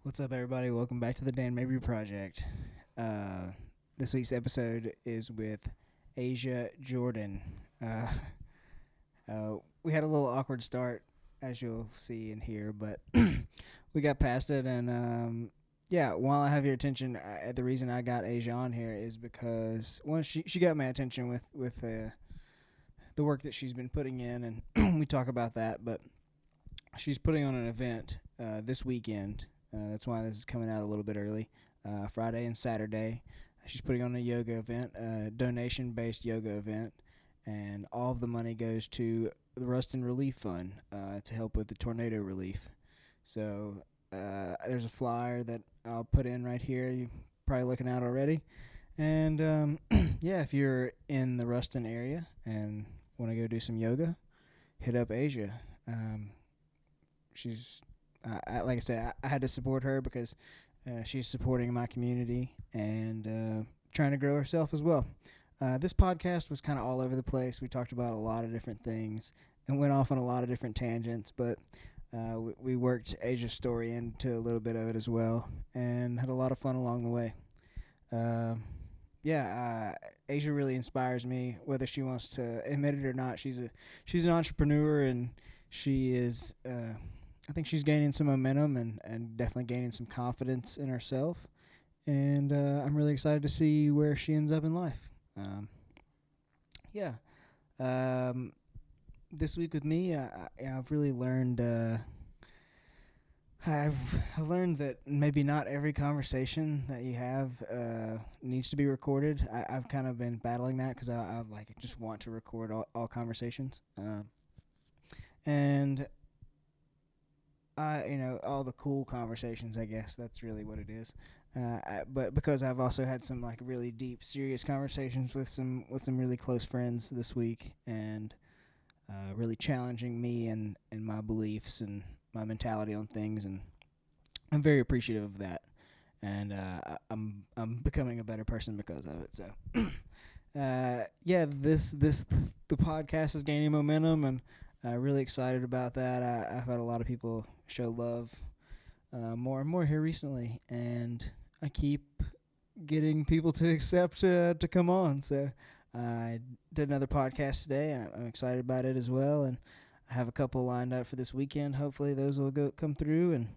What's up, everybody? Welcome back to the Dan Mabry Project. This week's episode is with Asja Jordan. We had a little awkward start, as you'll see and hear, but we got past it. And while I have your attention, the reason I got Asja on here is because one, she got my attention with the work that she's been putting in, and we talk about that. But she's putting on an event this weekend. That's why this is coming out a little bit early. Friday and Saturday. She's putting on a yoga event, a donation-based yoga event, and all of the money goes to the Ruston Relief Fund to help with the tornado relief. So there's a flyer that I'll put in right here. You're probably looking at already. And if you're in the Ruston area and want to go do some yoga, hit up Asja. She's like I said, I had to support her because she's supporting my community and trying to grow herself as well. This podcast was kind of all over the place. We talked about a lot of different things and went off on a lot of different tangents, but we worked Asja's story into a little bit of it as well and had a lot of fun along the way. Asja really inspires me, whether she wants to admit it or not. She's an entrepreneur, and she is I think she's gaining some momentum and definitely gaining some confidence in herself. And I'm really excited to see where she ends up in life. This week with me, I've really learned. I've learned that maybe not every conversation that you have needs to be recorded. I've kind of been battling that because I just want to record all conversations. And all the cool conversations, I guess that's really what it is. But because I've also had some really deep, serious conversations with some really close friends this week, and really challenging me and my beliefs and my mentality on things, and I'm very appreciative of that. And I'm becoming a better person because of it. So, the podcast is gaining momentum, and really excited about that. I've had a lot of people show love more and more here recently, and I keep getting people to accept to come on. So I did another podcast today, and I'm excited about it as well. And I have a couple lined up for this weekend. Hopefully those will come through. And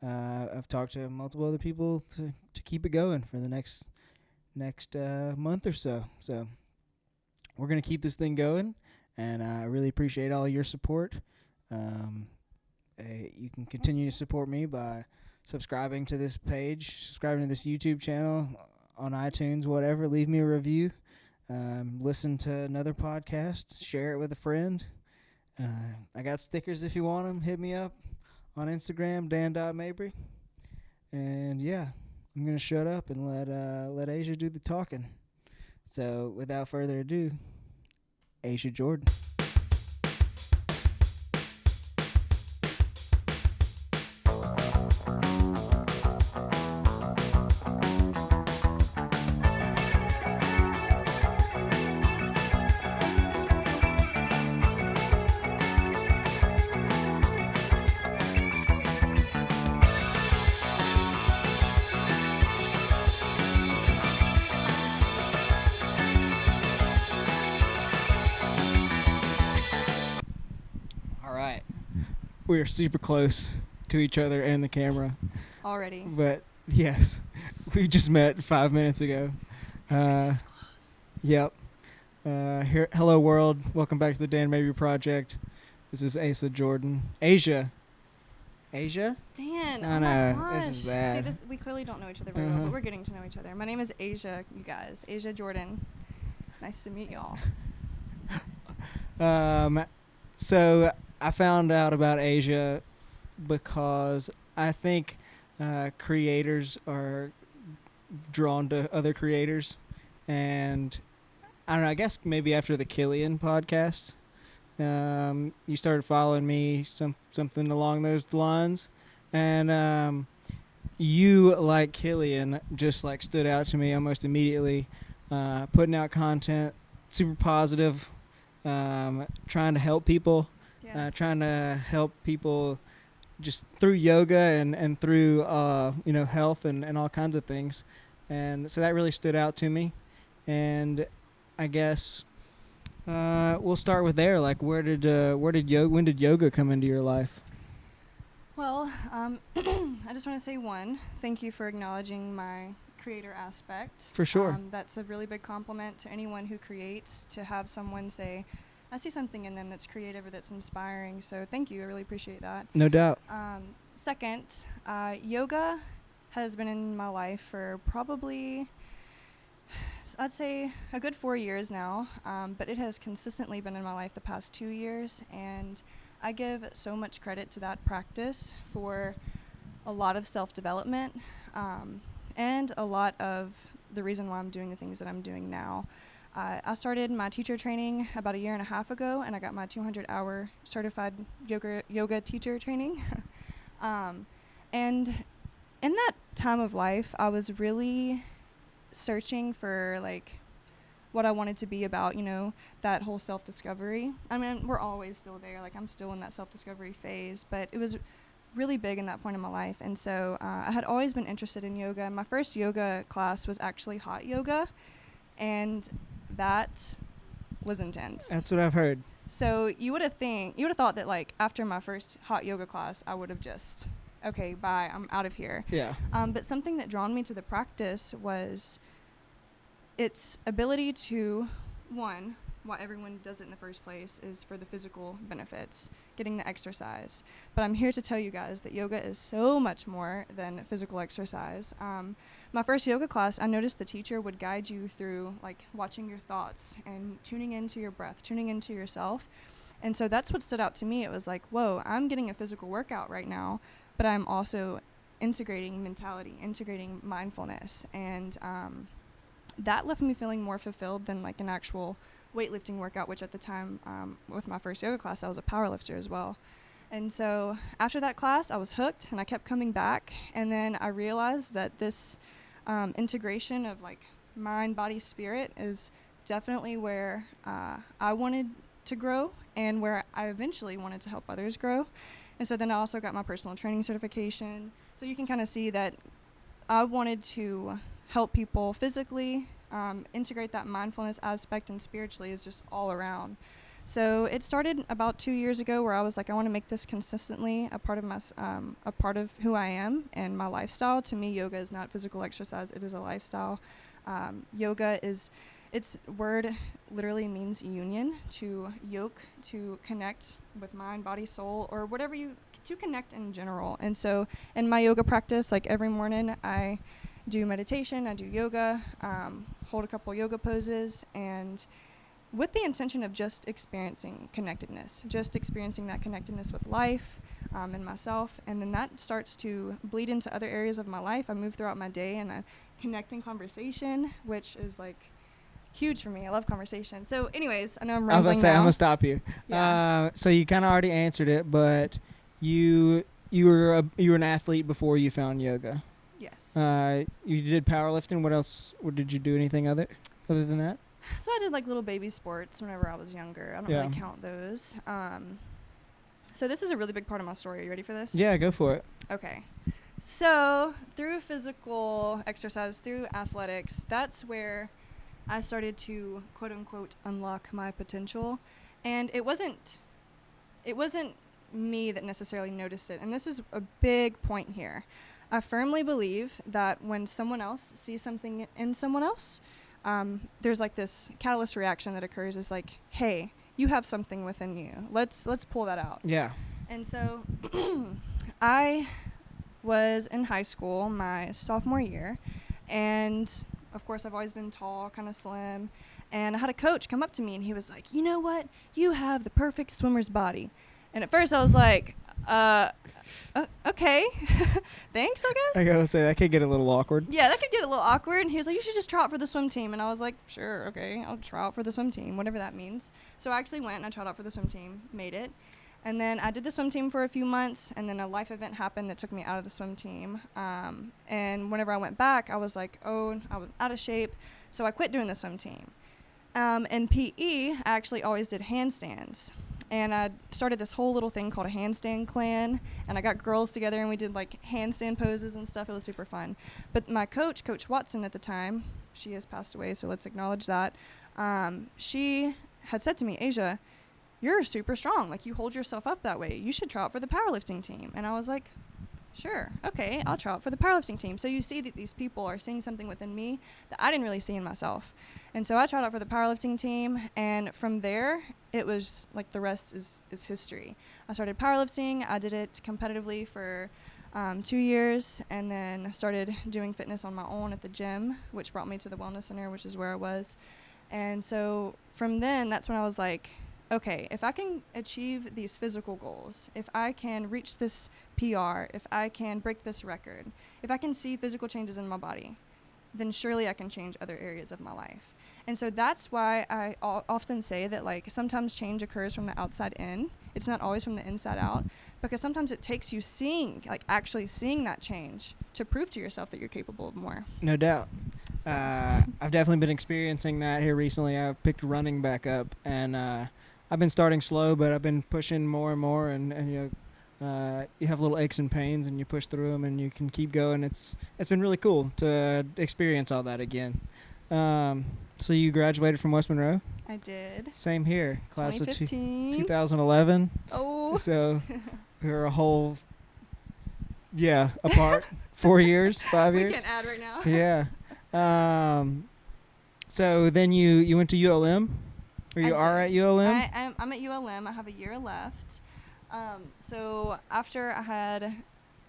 I've talked to multiple other people to keep it going for the next month or so. So we're going to keep this thing going. And I really appreciate all your support. You can continue to support me by subscribing to this page, subscribing to this YouTube channel on iTunes, whatever. Leave me a review. Listen to another podcast. Share it with a friend. I got stickers if you want them. Hit me up on Instagram, dan.mabry. And I'm going to shut up and let Asja do the talking. So without further ado, Asja Jordan. We're super close to each other and the camera. Already. But, yes, we just met 5 minutes ago. This close. Yep. Hello, world. Welcome back to the Dan Mabry Project. This is Asja Jordan. Asja? Dan, I oh know. my gosh. This is bad. See, we clearly don't know each other very well, but we're getting to know each other. My name is Asja, you guys. Asja Jordan. Nice to meet y'all. So I found out about Asja because I think creators are drawn to other creators, and I don't know, I guess maybe after the Killian podcast, you started following me, something along those lines, and you, like Killian, just stood out to me almost immediately, putting out content, super positive, trying to help people. Yes. Trying to help people just through yoga and through health and all kinds of things, and so that really stood out to me. And I guess we'll start with there. Like, when did yoga come into your life? Well, I just want to say thank you for acknowledging my creator aspect. For sure. That's a really big compliment to anyone who creates, to have someone say, I see something in them that's creative or that's inspiring. So thank you. I really appreciate that. No doubt. Second, yoga has been in my life for probably, I'd say, a good 4 years now. But it has consistently been in my life the past 2 years. And I give so much credit to that practice for a lot of self-development and a lot of the reason why I'm doing the things that I'm doing now. I started my teacher training about 1.5 years ago, and I got my 200-hour certified yoga teacher training. And in that time of life, I was really searching for what I wanted to be about, that whole self-discovery. I mean, we're always still there. I'm still in that self-discovery phase, but it was really big in that point in my life. And so I had always been interested in yoga. My first yoga class was actually hot yoga, and that was intense. That's what I've heard. So you would have thought that after my first hot yoga class, I would have just, okay, bye, I'm out of here. Yeah. But something that drawn me to the practice was its ability to, why everyone does it in the first place is for the physical benefits, getting the exercise. But I'm here to tell you guys that yoga is so much more than physical exercise. My first yoga class, I noticed the teacher would guide you through watching your thoughts and tuning into your breath, tuning into yourself. And so that's what stood out to me. It was whoa, I'm getting a physical workout right now, but I'm also integrating mentality, integrating mindfulness. And that left me feeling more fulfilled than an actual weightlifting workout, which at the time with my first yoga class, I was a powerlifter as well. And so after that class, I was hooked, and I kept coming back. And then I realized that this integration of mind, body, spirit is definitely where I wanted to grow, and where I eventually wanted to help others grow. And so then I also got my personal training certification. So you can kind of see that I wanted to help people physically, integrate that mindfulness aspect, and spiritually is just all around. So it started about 2 years ago, where I was I want to make this consistently a part of my, a part of who I am and my lifestyle. To me, yoga is not physical exercise; it is a lifestyle. Yoga is, its word literally means union, to yoke, to connect with mind, body, soul, or whatever to connect in general. And so in my yoga practice, every morning I do meditation, I do yoga, hold a couple yoga poses, and with the intention of just experiencing connectedness, just experiencing that connectedness with life and myself. And then that starts to bleed into other areas of my life. I move throughout my day and I connect in conversation, which is huge for me. I love conversation. So anyways, I know I'm rambling now. I'm going to stop you. Yeah. So you kind of already answered it, but you were an athlete before you found yoga. Yes. You did powerlifting. What else? Did you do anything other than that? So I did little baby sports whenever I was younger. I don't really count those. So this is a really big part of my story. Are you ready for this? Yeah, go for it. Okay. So through physical exercise, through athletics, that's where I started to quote unquote unlock my potential. And it wasn't me that necessarily noticed it. And this is a big point here. I firmly believe that when someone else sees something in someone else, there's this catalyst reaction that occurs. Is hey, you have something within you. Let's pull that out. Yeah. And so I was in high school my sophomore year, and of course I've always been tall, kind of slim, and I had a coach come up to me and he was like, you know what? You have the perfect swimmer's body. And at first I was okay, thanks, I guess. I gotta say, that could get a little awkward. Yeah, that could get a little awkward. And he was like, you should just try out for the swim team. And I was like, sure, okay, I'll try out for the swim team, whatever that means. So I actually went and I tried out for the swim team, made it. And then I did the swim team for a few months, and then a life event happened that took me out of the swim team. And whenever I went back, I was I was out of shape. So I quit doing the swim team. In PE, I actually always did handstands. and I started this whole little thing called a handstand clan, and I got girls together and we did like handstand poses and stuff. It was super fun. But my coach, Coach Watson at the time, she has passed away, so let's acknowledge that. She had said to me, Asja, you're super strong. Like, you hold yourself up that way. You should try out for the powerlifting team. And I was like, sure, okay, I'll try out for the powerlifting team. So you see that these people are seeing something within me that I didn't really see in myself. And so I tried out for the powerlifting team, and from there, it was like the rest is history. I started powerlifting. I did it competitively for 2 years, and then started doing fitness on my own at the gym, which brought me to the wellness center, which is where I was. And so from then, that's when I was like, okay, if I can achieve these physical goals, if I can reach this PR, if I can break this record, if I can see physical changes in my body, then surely I can change other areas of my life. And so that's why I often say that, like, sometimes change occurs from the outside in. It's not always from the inside out, because sometimes it takes you actually seeing that change to prove to yourself that you're capable of more. No doubt. So. I've definitely been experiencing that here recently. I've picked running back up, and I've been starting slow, but I've been pushing more and more, and you have little aches and pains, and you push through them, and you can keep going. It's been really cool to experience all that again. So you graduated from West Monroe? I did. Same here, class of 2011. Oh. So we were a whole, apart. 4 years, 5 years. We can't add right now. Yeah. So then you went to ULM? Or you are at ULM? I'm at ULM. I have a year left. So after I had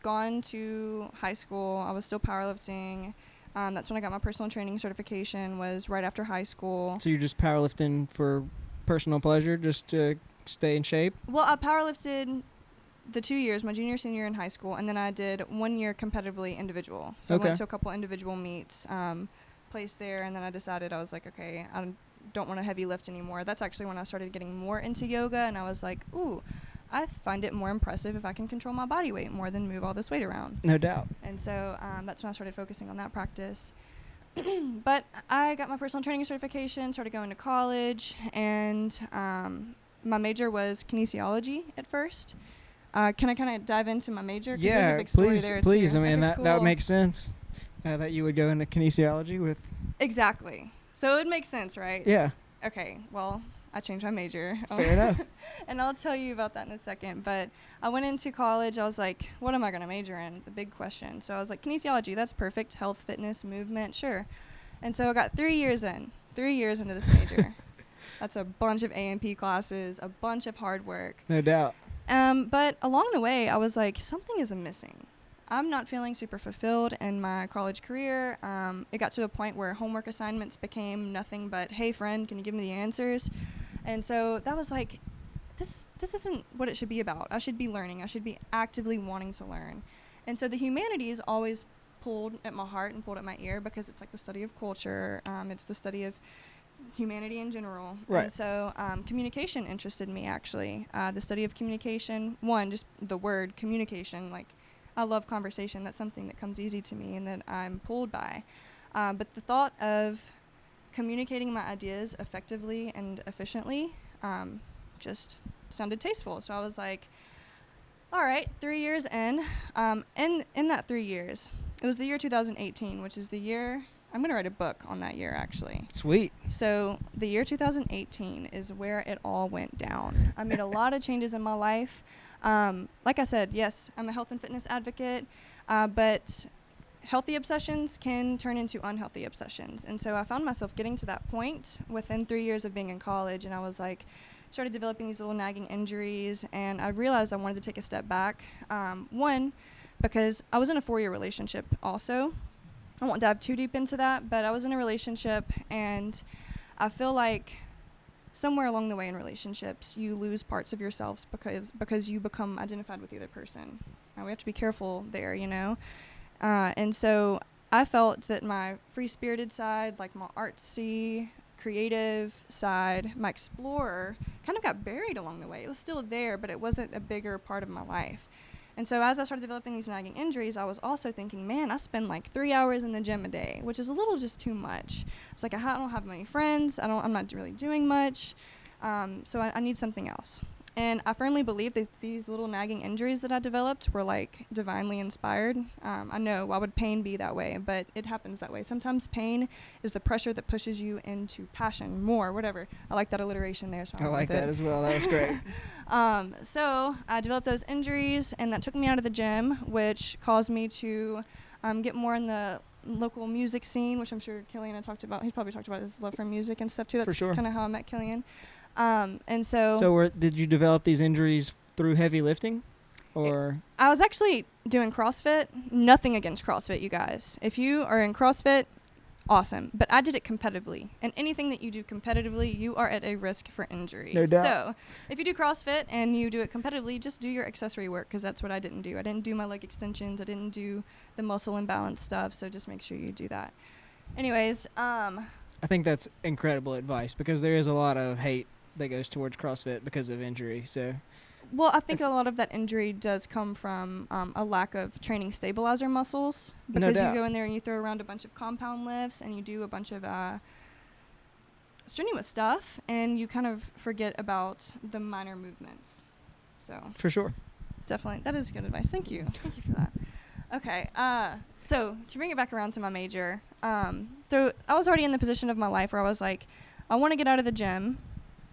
gone to high school, I was still powerlifting. That's when I got my personal training certification, was right after high school. So you're just powerlifting for personal pleasure, just to stay in shape? Well, I powerlifted the 2 years, my junior, senior in high school, and then I did 1 year competitively individual. So I went to a couple individual meets, placed there, and then I decided, I was like, okay, I don't want to heavy lift anymore. That's actually when I started getting more into yoga, and I was like, ooh, I find it more impressive if I can control my body weight more than move all this weight around. No doubt. And so that's when I started focusing on that practice. But I got my personal training certification, started going to college, and my major was kinesiology at first. Can I kind of dive into my major? Yeah, there's a big story there please. too. I mean, okay, that makes sense, that you would go into kinesiology with. Exactly. So it makes sense, right? Yeah. Okay, well, I changed my major. Fair enough. And I'll tell you about that in a second. But I went into college. I was like, what am I going to major in? The big question. So I was like, kinesiology, that's perfect. Health, fitness, movement, sure. And so I got 3 years into this major. That's a bunch of A&P classes, a bunch of hard work. No doubt. But along the way, I was like, something is missing. I'm not feeling super fulfilled in my college career. It got to a point where homework assignments became nothing but, hey, friend, can you give me the answers? And so that was like, this isn't what it should be about. I should be learning. I should be actively wanting to learn. And so the humanities always pulled at my heart and pulled at my ear, because it's like the study of culture. It's the study of humanity in general. Right. And so communication interested me, actually. The study of communication, just the word communication, like, I love conversation. That's something that comes easy to me and that I'm pulled by. But the thought of communicating my ideas effectively and efficiently just sounded tasteful. So I was like, all right, 3 years in. In that 3 years, it was the year 2018, which is the year, I'm going to write a book on that year, actually. Sweet. So the year 2018 is where it all went down. I made a lot of changes in my life. Like I said, yes, I'm a health and fitness advocate, but healthy obsessions can turn into unhealthy obsessions. And so I found myself getting to that point within 3 years of being in college, and I was like, started developing these little nagging injuries, and I realized I wanted to take a step back. One, because I was in a 4-year relationship also. I won't dive too deep into that, but I was in a relationship, and I feel like somewhere along the way in relationships, you lose parts of yourselves because you become identified with the other person. We have to be careful there, you know? And so I felt that my free-spirited side, like my artsy, creative side, my explorer, kind of got buried along the way. It was still there, but it wasn't a bigger part of my life. And so as I started developing these nagging injuries, I was also thinking, man, I spend like 3 hours in the gym a day, which is a little just too much. It's like, I don't have many friends. I'm not really doing much. So I need something else. And I firmly believe that these little nagging injuries that I developed were like divinely inspired. I know, why would pain be that way? But it happens that way. Sometimes pain is the pressure that pushes you into passion, more, whatever. I like that alliteration there. So I like that as well. That was great. So I developed those injuries, and that took me out of the gym, which caused me to get more in the local music scene, which I'm sure Killian had talked about. He's probably talked about his love for music and stuff too. That's kind of how I met Killian. And so did you develop these injuries through heavy lifting, or? I was actually doing CrossFit. Nothing against CrossFit, you guys. If you are in CrossFit, awesome. But I did it competitively. And anything that you do competitively, you are at a risk for injury. No doubt. So if you do CrossFit and you do it competitively, just do your accessory work, because that's what I didn't do. I didn't do my leg extensions. I didn't do the muscle imbalance stuff. So just make sure you do that. Anyways. I think that's incredible advice, because there is a lot of hate that goes towards CrossFit because of injury. So, well, I think a lot of that injury does come from a lack of training stabilizer muscles, because you go in there and you throw around a bunch of compound lifts and you do a bunch of strenuous stuff, and you kind of forget about the minor movements. So for sure, definitely, that is good advice. Thank you for that. Okay, so to bring it back around to my major, I was already in the position of my life where I was like, I want to get out of the gym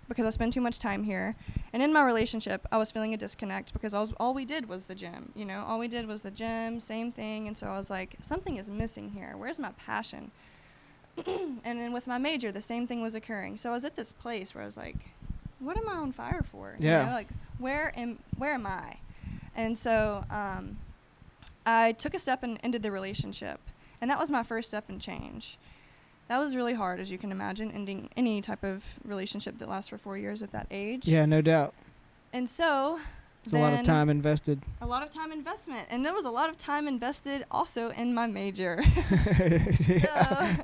because I spend too much time here. And in my relationship, I was feeling a disconnect because all we did was the gym, all we did was the gym, same thing. And so I was like, something is missing here. Where's my passion? And then with my major, the same thing was occurring. So I was at this place where I was like, what am I on fire for? Yeah. Like, where am I? And so I took a step and ended the relationship. And that was my first step in change. That was really hard, as you can imagine, ending any type of relationship that lasts for 4 years at that age. Yeah, no doubt. And so it's a lot of time invested. A lot of time investment. And there was a lot of time invested also in my major. Yeah.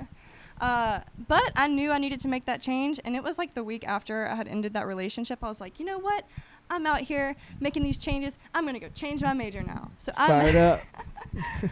But I knew I needed to make that change. And it was like the week after I had ended that relationship, I was like, you know what? I'm out here making these changes. I'm going to go change my major now. So Fired up.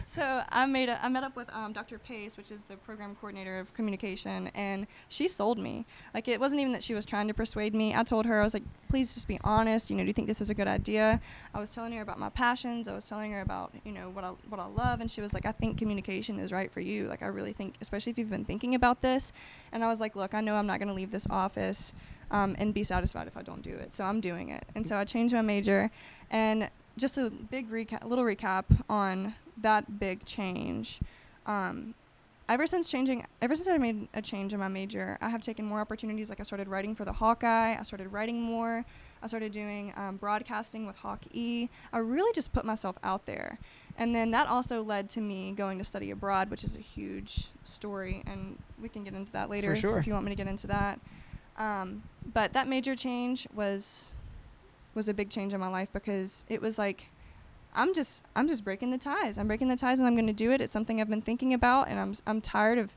So I met up with Dr. Pace, which is the program coordinator of communication, and she sold me. Like, it wasn't even that she was trying to persuade me. I told her, I was like, please just be honest. Do you think this is a good idea? I was telling her about my passions. I was telling her about, what I love. And she was like, I think communication is right for you. Like, I really think, especially if you've been thinking about this. And I was like, look, I know I'm not going to leave this office and be satisfied if I don't do it. So I'm doing it. And so I changed my major. And just a little recap on that big change. Ever since I made a change in my major, I have taken more opportunities. Like, I started writing for the Hawkeye. I started writing more. I started doing broadcasting with Hawk E. I really just put myself out there. And then that also led to me going to study abroad, which is a huge story. And we can get into that later if you want me to get into that. But that major change was a big change in my life, because it was like, I'm just breaking the ties. I'm breaking the ties, and I'm going to do it. It's something I've been thinking about, and I'm tired of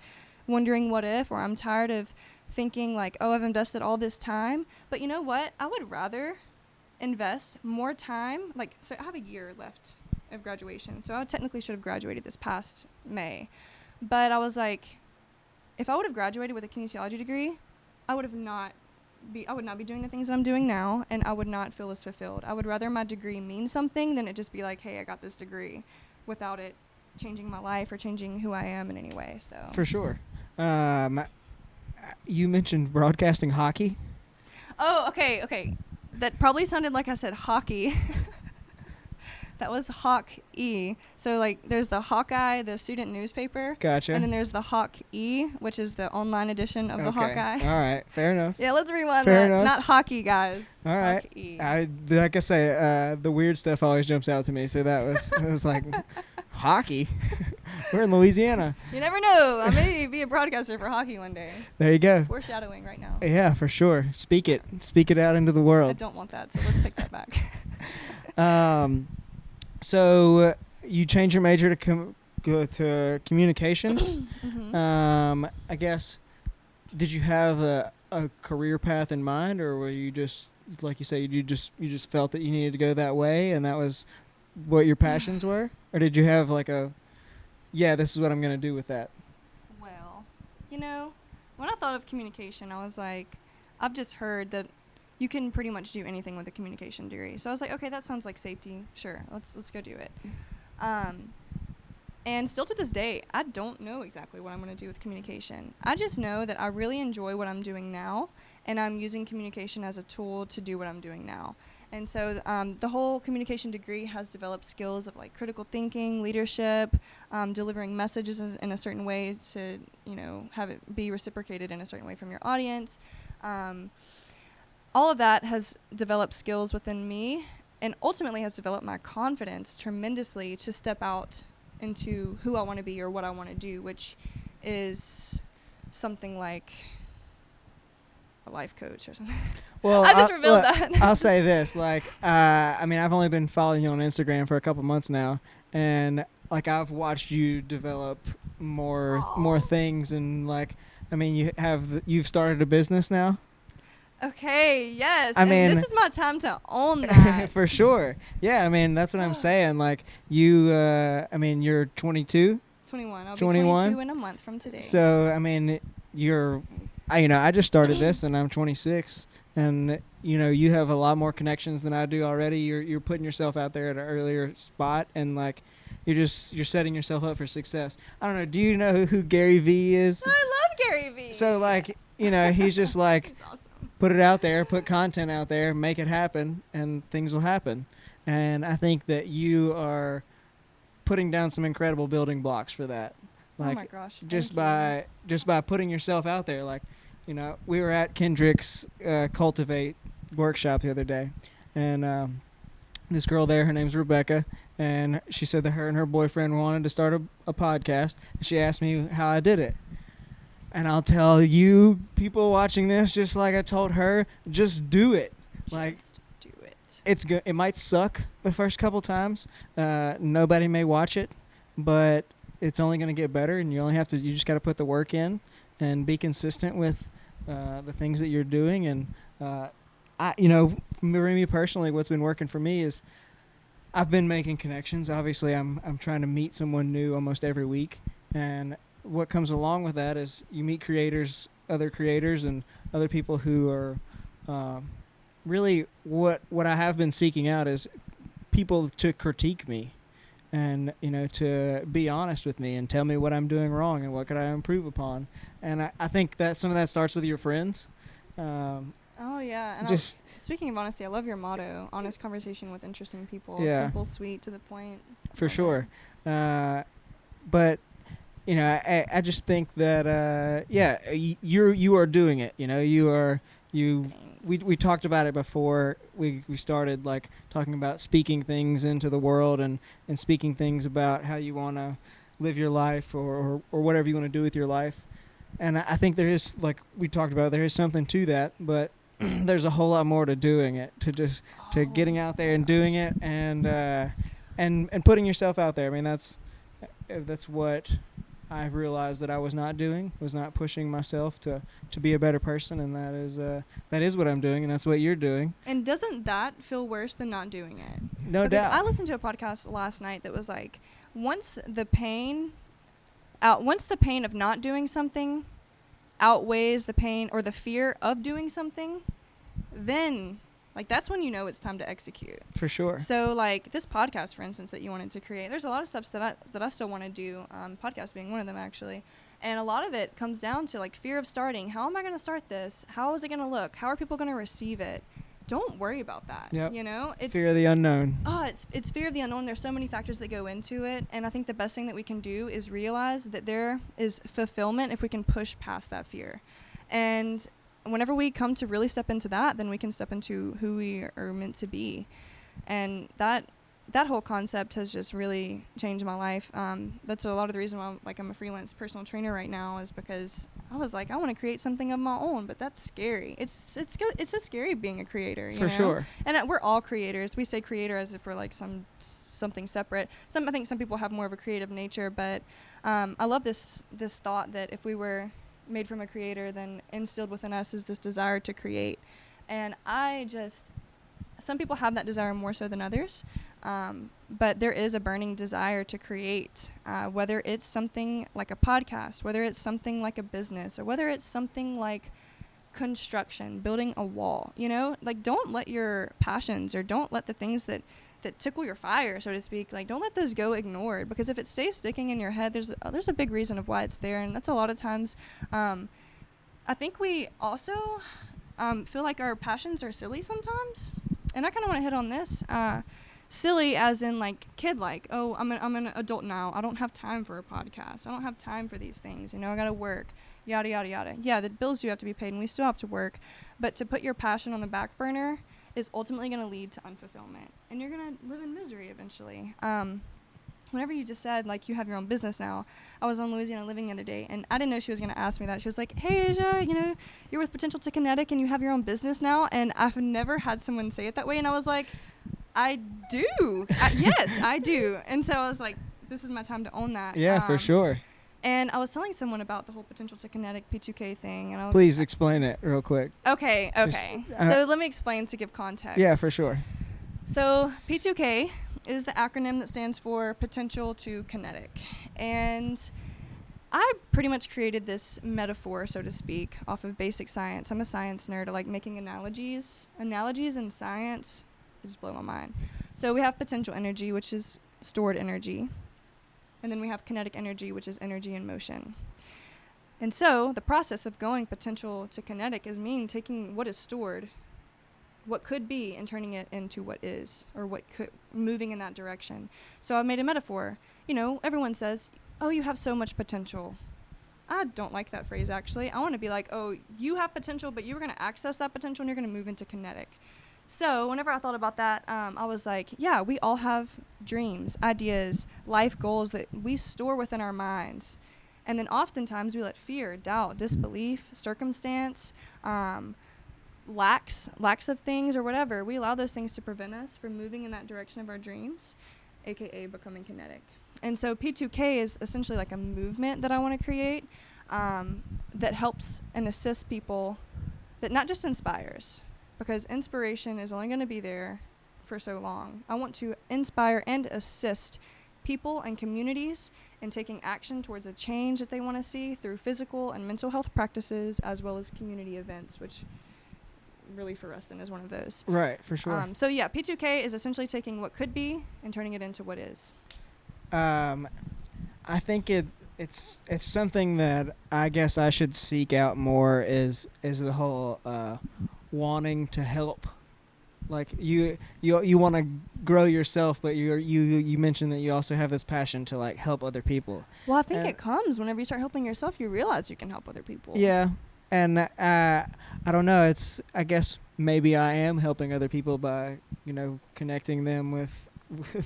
wondering what if, or I'm tired of thinking like, oh, I've invested all this time. But you know what? I would rather invest more time. Like, so I have a year left of graduation. So I technically should have graduated this past May. But I was like, if I would have graduated with a kinesiology degree, I would not be doing the things that I'm doing now, and I would not feel as fulfilled. I would rather my degree mean something than it just be like, hey, I got this degree, without it changing my life or changing who I am in any way. So for sure. You mentioned broadcasting hockey. Oh, okay. That probably sounded like I said hockey. That was Hawk E. So, like, there's the Hawkeye, the student newspaper. Gotcha. And then there's the Hawk E, which is the online edition of the Hawkeye. All right. Fair enough. Yeah, let's rewind Fair that. enough. Not hockey, guys. All right. Hawk E. Like I say, the weird stuff always jumps out to me. So that was, it was like, hockey? We're in Louisiana. You never know. I may be a broadcaster for hockey one day. There you go. Foreshadowing right now. Yeah, for sure. Speak it out into the world. I don't want that, so let's take that back. So you changed your major to go to communications. Mm-hmm. I guess, did you have a career path in mind, or were you just, like you say, you just felt that you needed to go that way, and that was what your passions were? Or did you have like this is what I'm going to do with that? Well, when I thought of communication, I was like, I've just heard that you can pretty much do anything with a communication degree. So I was like, okay, that sounds like safety. Sure, let's go do it. And still to this day, I don't know exactly what I'm going to do with communication. I just know that I really enjoy what I'm doing now, and I'm using communication as a tool to do what I'm doing now. And so the whole communication degree has developed skills of like critical thinking, leadership, delivering messages in a certain way to, have it be reciprocated in a certain way from your audience. All of that has developed skills within me and ultimately has developed my confidence tremendously to step out into who I want to be or what I want to do, which is something like a life coach or something. Well, I just revealed that. I'll say this, I've only been following you on Instagram for a couple months now, and I've watched you develop more things, and you've started a business now. Okay, yes. This is my time to own that. For sure. Yeah, that's what I'm saying. You're 22? 21. I'll 21? be 22 in a month from today. So, I just started this and I'm 26, and you have a lot more connections than I do already. You're putting yourself out there at an earlier spot, and you're setting yourself up for success. I don't know. Do you know who Gary Vee is? I love Gary Vee. So he's just he's awesome. Put it out there, put content out there, make it happen, and things will happen. And I think that you are putting down some incredible building blocks for that. Oh my gosh! Just by putting yourself out there. We were at Kendrick's Cultivate workshop the other day, and this girl there, her name's Rebecca, and she said that her and her boyfriend wanted to start a podcast, and she asked me how I did it. And I'll tell you, people watching this, just like I told her, just do it. Just do it. It's good. It might suck the first couple times. Nobody may watch it, but it's only going to get better, and you just got to put the work in and be consistent with the things that you're doing. And for me personally, what's been working for me is I've been making connections. Obviously, I'm trying to meet someone new almost every week, and what comes along with that is you meet other creators, and other people who are really what I have been seeking out is people to critique me, and to be honest with me and tell me what I'm doing wrong and what could I improve upon. And I think that some of that starts with your friends. Oh yeah, and speaking of honesty, I love your motto: honest conversation with interesting people. Yeah. Simple, sweet, to the point. For sure. But I just think that you are doing it. We talked about it before we started talking about speaking things into the world and speaking things about how you want to live your life or whatever you want to do with your life. And I think there is, we talked about, there is something to that, but there's a whole lot more to doing it, to getting out there and doing it and putting yourself out there. That's what I've realized that I was not doing, was not pushing myself to be a better person, and that is what I'm doing, and that's what you're doing. And doesn't that feel worse than not doing it? No doubt. I listened to a podcast last night that was like, once the pain of not doing something outweighs the pain or the fear of doing something, then that's when it's time to execute. For sure. So this podcast, for instance, that you wanted to create, there's a lot of steps that I still want to do, podcast being one of them actually. And a lot of it comes down to fear of starting. How am I going to start this? How is it going to look? How are people going to receive it? Don't worry about that. Yep. It's fear of the unknown. It's fear of the unknown. There's so many factors that go into it. And I think the best thing that we can do is realize that there is fulfillment if we can push past that fear. And whenever we come to really step into that, then we can step into who we are meant to be. And that whole concept has just really changed my life. That's a lot of the reason why I'm a freelance personal trainer right now, is because I was I want to create something of my own, but that's scary. It's so scary being a creator. You know? Sure. And we're all creators. We say creator as if we're something separate. I think some people have more of a creative nature, but I love this thought that if we were made from a creator, then instilled within us is this desire to create. And some people have that desire more so than others, but there is a burning desire to create, whether it's something like a podcast, whether it's something like a business, or whether it's something like construction, building a wall, you know? Like, don't let your passions, or don't let the things that tickle your fire, so to speak, like, don't let those go ignored, because if it stays sticking in your head, there's a big reason of why it's there. And that's a lot of times, I think we also feel like our passions are silly sometimes. And I kind of want to hit on this. Silly as in, like, kid-like. Oh, I'm an adult now. I don't have time for a podcast. I don't have time for these things. You know, I got to work. Yada, yada, yada. Yeah, the bills do have to be paid, and we still have to work. But to put your passion on the back burner is ultimately going to lead to unfulfillment. And you're going to live in misery eventually. Whenever you just said, like, you have your own business now, I was on Louisiana Living the other day, and I didn't know she was going to ask me that. She was like, hey, Asja, you know, you're with Potential to Kinetic, and you have your own business now. And I've never had someone say it that way. And I was like, I do. Yes, I do. And so I was like, this is my time to own that. Yeah, for sure. And I was telling someone about the whole Potential to Kinetic P2K thing. And Please explain it real quick. Okay. So let me explain to give context. Yeah, for sure. So P2K is the acronym that stands for Potential to Kinetic. And I pretty much created this metaphor, so to speak, off of basic science. I'm a science nerd. I like making analogies. Analogies in science just blow my mind. So we have potential energy, which is stored energy. And then we have kinetic energy, which is energy in motion. And so the process of going potential to kinetic is taking what is stored, what could be, and turning it into what is, or what could, moving in that direction. So I made a metaphor. You know, everyone says, oh, you have so much potential. I don't like that phrase, actually. I want to be like, oh, you have potential, but you're going to access that potential, and you're going to move into kinetic. So whenever I thought about that, I was like, yeah, we all have dreams, ideas, life goals that we store within our minds. And then oftentimes we let fear, doubt, disbelief, circumstance, lacks of things or whatever, we allow those things to prevent us from moving in that direction of our dreams, aka becoming kinetic. And so P2K is essentially like a movement that I want to create that helps and assists people, that not just inspires, because inspiration is only going to be there for so long. I want to inspire and assist people and communities in taking action towards a change that they want to see through physical and mental health practices, as well as community events, which really for Ruston is one of those. Right, for sure. So yeah, P2K is essentially taking what could be and turning it into what is. I think it's something that I guess I should seek out more is the whole wanting to help. Like you want to grow yourself, but you mentioned that you also have this passion to like help other people. Well, I think it comes whenever you start helping yourself, you realize you can help other people. Yeah. And I don't know, I guess maybe I am helping other people by, you know, connecting them with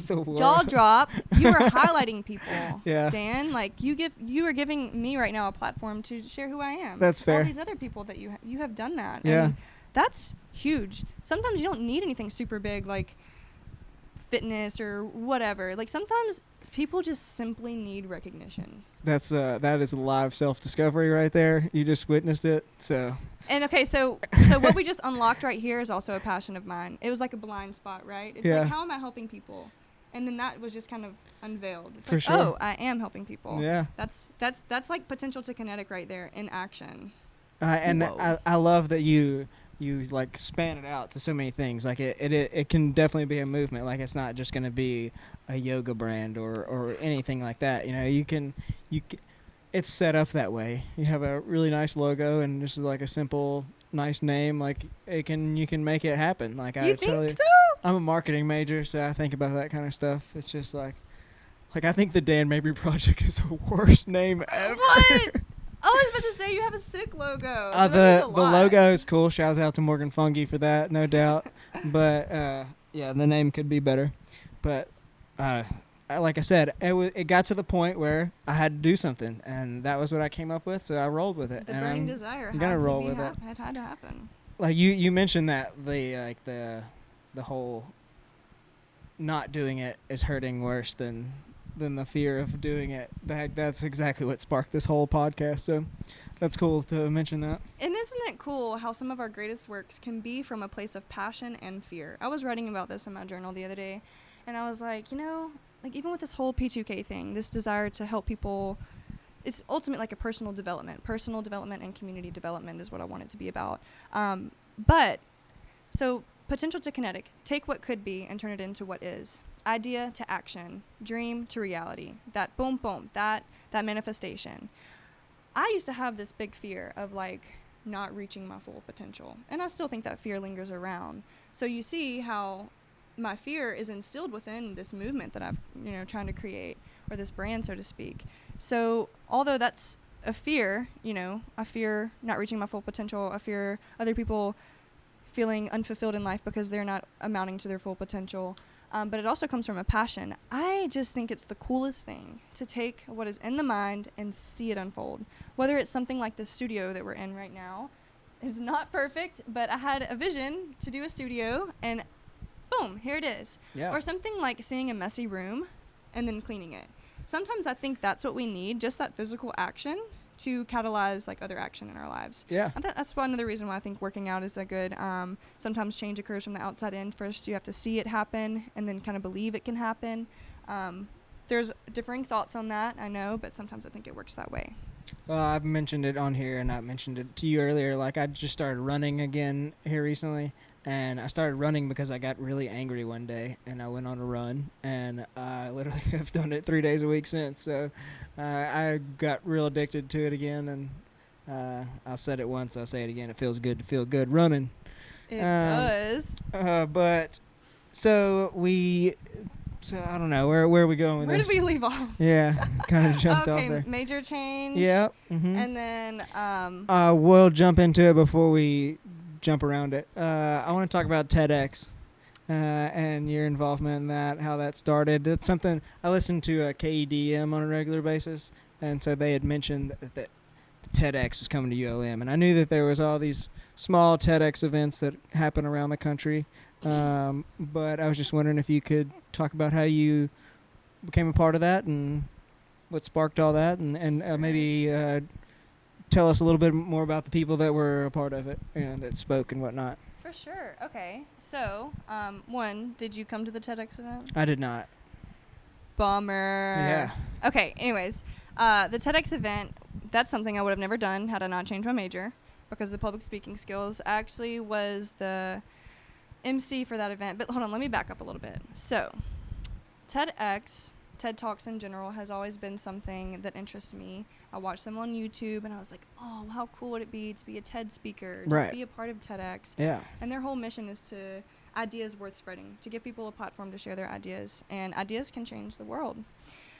the world. Jaw drop. You are highlighting people. Yeah. Dan, like you are giving me right now a platform to share who I am. That's fair. All these other people that you have done that. Yeah. And that's huge. Sometimes you don't need anything super big like fitness or whatever. Like sometimes people just simply need recognition. That is a live self-discovery right there. You just witnessed it. So so what we just unlocked right here is also a passion of mine. It was like a blind spot, right? It's like, how am I helping people? And then that was just kind of unveiled. It's For like, sure. oh, I am helping people. Yeah. That's like potential to kinetic right there in action. And I love that you like span it out to so many things. Like it can definitely be a movement. Like it's not just going to be a yoga brand or anything like that. You know, you can it's set up that way. You have a really nice logo and just like a simple nice name. Like you can make it happen. Like you think so? I'm a marketing major, so I think about that kind of stuff. It's just like I think the Dan Mabry Project is the worst name ever. What? I was about to say you have a sick logo. So the logo is cool. Shout out to Morgan Fungi for that, no doubt. But yeah, the name could be better. But like I said, it got to the point where I had to do something, and that was what I came up with. So I rolled with it. The and burning desire I'm gonna roll with it. It had to happen. Like you mentioned that the whole not doing it is hurting worse than the fear of doing it. That's exactly what sparked this whole podcast. So that's cool to mention that. And isn't it cool how some of our greatest works can be from a place of passion and fear? I was writing about this in my journal the other day, and I was like, you know, like even with this whole P2K thing, this desire to help people, it's ultimately like a personal development and community development is what I want it to be about. But so potential to kinetic, take what could be and turn it into what is. Idea to action, dream to reality. That boom, boom, that manifestation. I used to have this big fear of like not reaching my full potential. And I still think that fear lingers around. So you see how my fear is instilled within this movement that I've, trying to create, or this brand, so to speak. So although that's a fear, I fear not reaching my full potential. I fear other people feeling unfulfilled in life because they're not amounting to their full potential. But it also comes from a passion. I just think it's the coolest thing to take what is in the mind and see it unfold. Whether it's something like the studio that we're in right now. It's not perfect, but I had a vision to do a studio, and boom, here it is. Yeah. Or something like seeing a messy room and then cleaning it. Sometimes I think that's what we need, just that physical action to catalyze like other action in our lives. Yeah. And that's one other reason why I think working out is a good, sometimes change occurs from the outside in. First you have to see it happen and then kind of believe it can happen. There's differing thoughts on that, I know, but sometimes I think it works that way. Well, I've mentioned it on here, and I mentioned it to you earlier. Like, I just started running again here recently, and I started running because I got really angry one day, and I went on a run, and I literally have done it 3 days a week since. So I got real addicted to it again, and I said it once, I'll say it again. It feels good to feel good running. It does. But so I don't know. Where are we going with Where this? did we leave off? Yeah, kind of jumped off there. Okay, major change. Yeah. Mm-hmm. And then we'll jump into it before we jump around it. I want to talk about TEDx and your involvement in that, how that started. It's something I listen to KEDM on a regular basis, and so they had mentioned that TEDx was coming to ULM, and I knew that there was all these small TEDx events that happen around the country. But I was just wondering if you could talk about how you became a part of that and what sparked all that, and maybe tell us a little bit more about the people that were a part of it, that spoke and whatnot. For sure. Okay. So, one, did you come to the TEDx event? I did not. Bummer. Yeah. Okay. Anyways, the TEDx event, that's something I would have never done had I not changed my major, because the public speaking skills actually was the MC for that event. But hold on, let me back up a little bit. So, TEDx, TED Talks in general, has always been something that interests me. I watched them on YouTube, and I was like, oh, how cool would it be to be a TED speaker, just be a part of TEDx. Yeah. And their whole mission is to ideas worth spreading, to give people a platform to share their ideas, and ideas can change the world.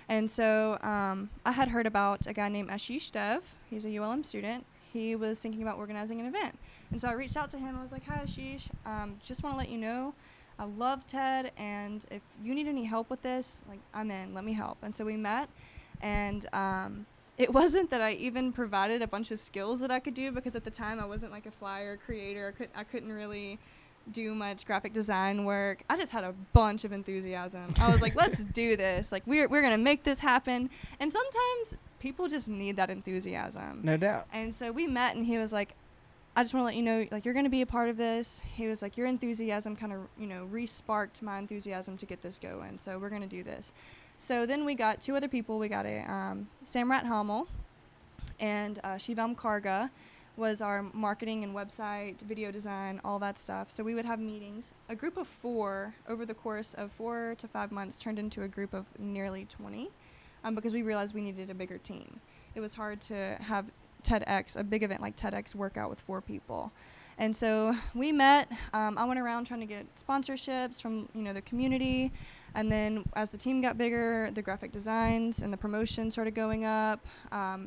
And so I had heard about a guy named Ashish Dev. He's a ULM student. He was thinking about organizing an event. And so I reached out to him. I was like, hi, Ashish. Just want to let you know, I love TED, and if you need any help with this, like, I'm in. Let me help. And so we met, and it wasn't that I even provided a bunch of skills that I could do, because at the time I wasn't like a flyer creator. I couldn't really do much graphic design work. I just had a bunch of enthusiasm. I was like, let's do this. Like, we're going to make this happen. And sometimes people just need that enthusiasm. No doubt. And so we met, and he was like, I just want to let you know, like, you're going to be a part of this. He was like, your enthusiasm kind of, re-sparked my enthusiasm to get this going. So we're going to do this. So then we got 2 other people. We got a Samrat Hamel, and Shivam Karga was our marketing and website, video design, all that stuff. So we would have meetings. A group of 4 over the course of 4 to 5 months turned into a group of nearly 20, because we realized we needed a bigger team. It was hard to have TEDx, a big event like TEDx, work out with 4 people. And so we met. I went around trying to get sponsorships from the community. And then as the team got bigger, the graphic designs and the promotion started going up.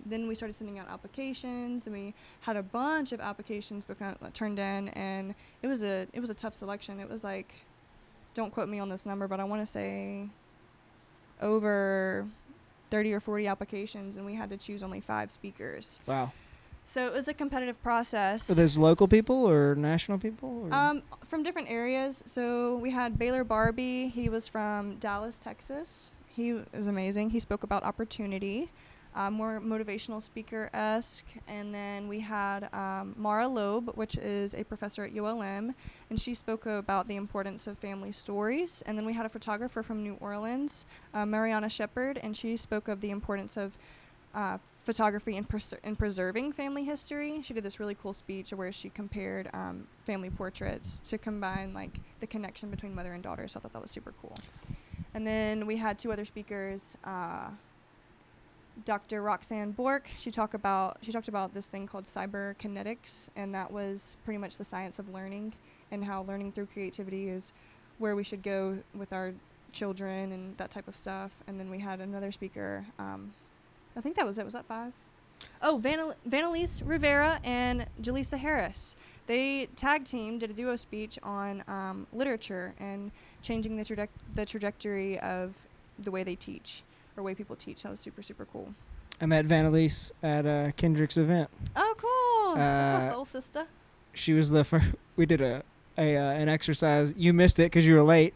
Then we started sending out applications, and we had a bunch of applications turned in, and it was a tough selection. It was like, don't quote me on this number, but I want to say over 30 or 40 applications, and we had to choose only 5 speakers. Wow. So it was a competitive process. Are those local people or national people? Or? From different areas. So we had Baylor Barbie. He was from Dallas, Texas. He was amazing. He spoke about opportunity, more motivational speaker-esque. And then we had Mara Loeb, which is a professor at ULM, and she spoke about the importance of family stories. And then we had a photographer from New Orleans, Mariana Shepard, and she spoke of the importance of photography and preserving family history. She did this really cool speech where she compared family portraits to combine like the connection between mother and daughter. So I thought that was super cool. And then we had 2 other speakers. Dr. Roxanne Bork, she talked about this thing called cyber kinetics, and that was pretty much the science of learning and how learning through creativity is where we should go with our children and that type of stuff. And then we had another speaker, I think that was it. Was that 5? Oh, Vanelise Rivera and Jaleesa Harris. They tag team did a duo speech on literature and changing the trajectory of the way they teach or way people teach. That was super, super cool. I met Vanelise at Kendrick's event. Oh, cool. That's my soul sister. She was the first. We did an exercise. You missed it because you were late.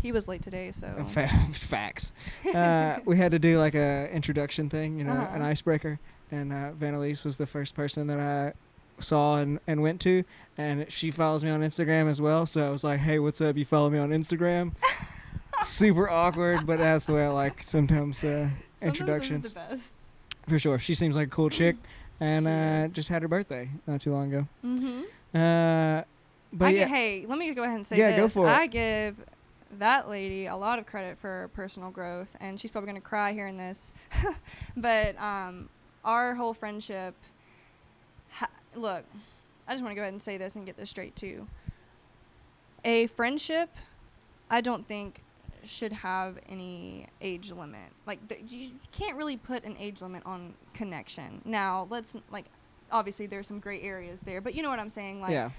He was late today, so. Facts. We had to do like a introduction thing, an icebreaker. And Vanelise was the first person that I saw and went to. And she follows me on Instagram as well. So I was like, hey, what's up? You follow me on Instagram? Super awkward, but that's the way I like sometimes introductions. Sometimes the best. For sure. She seems like a cool chick. And just had her birthday not too long ago. Mm-hmm. But hey, let me go ahead and say this. Go for it. I give that lady a lot of credit for personal growth, and she's probably going to cry hearing this. But our whole friendship, look, I just want to go ahead and say this and get this straight too. A friendship, I don't think should have any age limit. Like, you can't really put an age limit on connection. Now, let's, like, obviously there's some gray areas there, but you know what I'm saying? Like, yeah.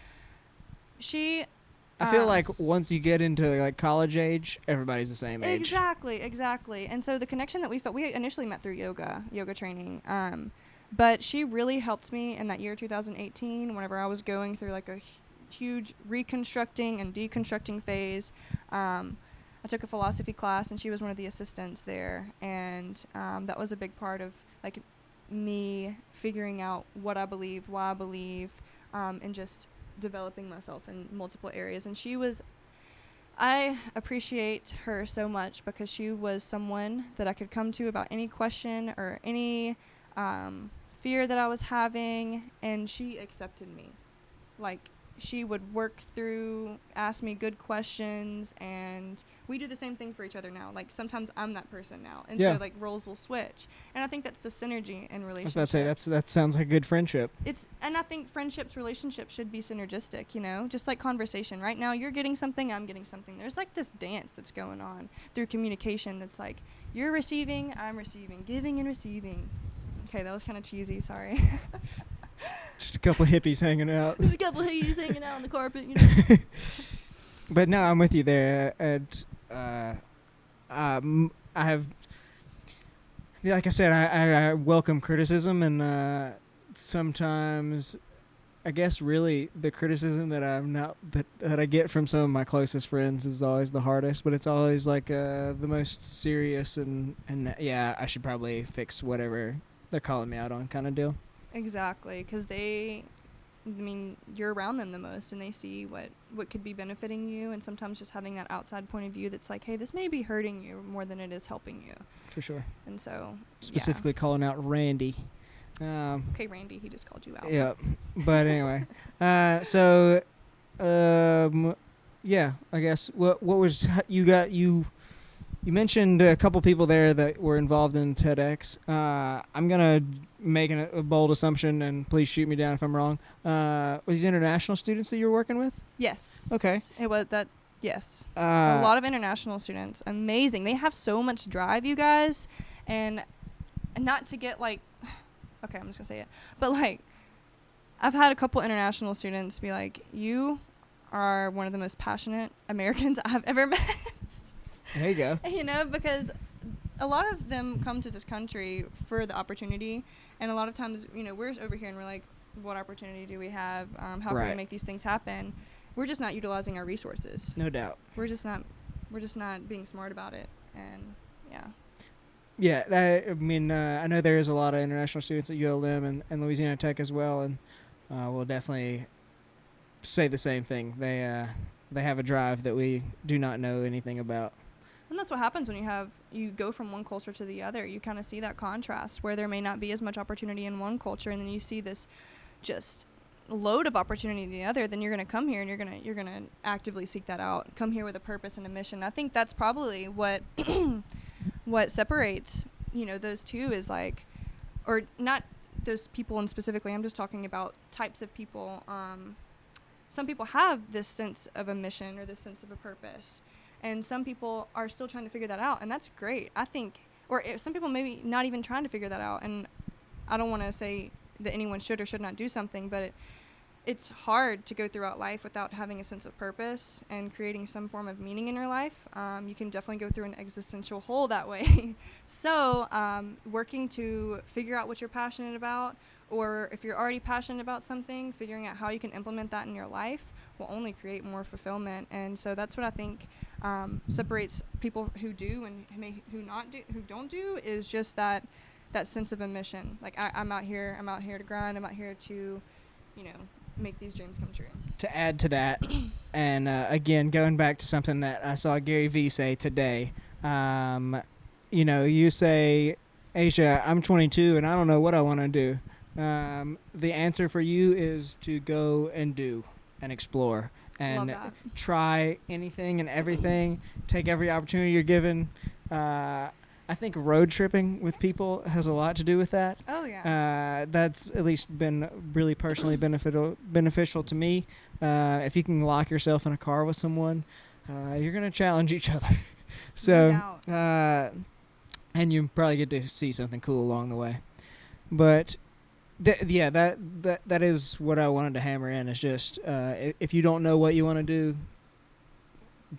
I feel like once you get into like college age, everybody's the same age. Exactly. And so the connection that we felt, we initially met through yoga training. But she really helped me in that year 2018 whenever I was going through like a huge reconstructing and deconstructing phase. I took a philosophy class and she was one of the assistants there. And that was a big part of like me figuring out what I believe, why I believe, and just developing myself in multiple areas. And I appreciate her so much because she was someone that I could come to about any question or any fear that I was having, and she accepted me. Like, she would work through, ask me good questions, and we do the same thing for each other now. Like, sometimes I'm that person now, and so like roles will switch. And I think that's the synergy in relationships. I was about to say that sounds like a good friendship. And I think relationships should be synergistic. Just like conversation. Right now, you're getting something, I'm getting something. There's like this dance that's going on through communication. That's like you're receiving, I'm receiving, giving and receiving. Okay, that was kind of cheesy. Sorry. Just a couple hippies hanging out. Just a couple hippies hanging out on the carpet, But no, I'm with you there. And I have, like I said, I welcome criticism, and sometimes, I guess, really the criticism that that I get from some of my closest friends is always the hardest. But it's always like the most serious and yeah, I should probably fix whatever they're calling me out on, kind of deal. Exactly, because you're around them the most, and they see what could be benefiting you, and sometimes just having that outside point of view that's like, hey, this may be hurting you more than it is helping you. For sure. And so, specifically calling out Randy. Okay, Randy, he just called you out. Yeah, but anyway, yeah, I guess what was you mentioned a couple people there that were involved in TEDx. I'm going to make a bold assumption, and please shoot me down if I'm wrong. Were these international students that you were working with? Yes. Okay. It was that, yes. A lot of international students. Amazing. They have so much drive, you guys. And not to get like, okay, I'm just going to say it. But like, I've had a couple international students be like, you are one of the most passionate Americans I've ever met. There you go. Because a lot of them come to this country for the opportunity, and a lot of times, we're over here and we're like, what opportunity do we have? How can we make these things happen? We're just not utilizing our resources. No doubt. We're just not being smart about it, and yeah. Yeah, I know there is a lot of international students at ULM and Louisiana Tech as well, and we'll definitely say the same thing. They have a drive that we do not know anything about. And that's what happens when you go from one culture to the other. You kind of see that contrast where there may not be as much opportunity in one culture, and then you see this just load of opportunity in the other. Then you're going to come here and you're going to actively seek that out. Come here with a purpose and a mission. I think that's probably what what separates, those two is like, or not those people in specifically. I'm just talking about types of people. Some people have this sense of a mission or this sense of a purpose. And some people are still trying to figure that out, and that's great, I think. Or some people maybe not even trying to figure that out, and I don't want to say that anyone should or should not do something, but it's hard to go throughout life without having a sense of purpose and creating some form of meaning in your life. You can definitely go through an existential hole that way. So working to figure out what you're passionate about, or if you're already passionate about something, figuring out how you can implement that in your life will only create more fulfillment. And so that's what I think separates people who do and who don't do, is just that sense of a mission. Like I'm out here to grind. I'm out here to, make these dreams come true. To add to that, and again, going back to something that I saw Gary Vee say today, you say, Asja, I'm 22 and I don't know what I want to do. The answer for you is to go and do and explore and try anything and everything. Take every opportunity you're given. I think road tripping with people has a lot to do with that. Oh, yeah. That's at least been really personally beneficial to me. If you can lock yourself in a car with someone, you're going to challenge each other. So, and you probably get to see something cool along the way. But that is what I wanted to hammer in, is just if you don't know what you want to do,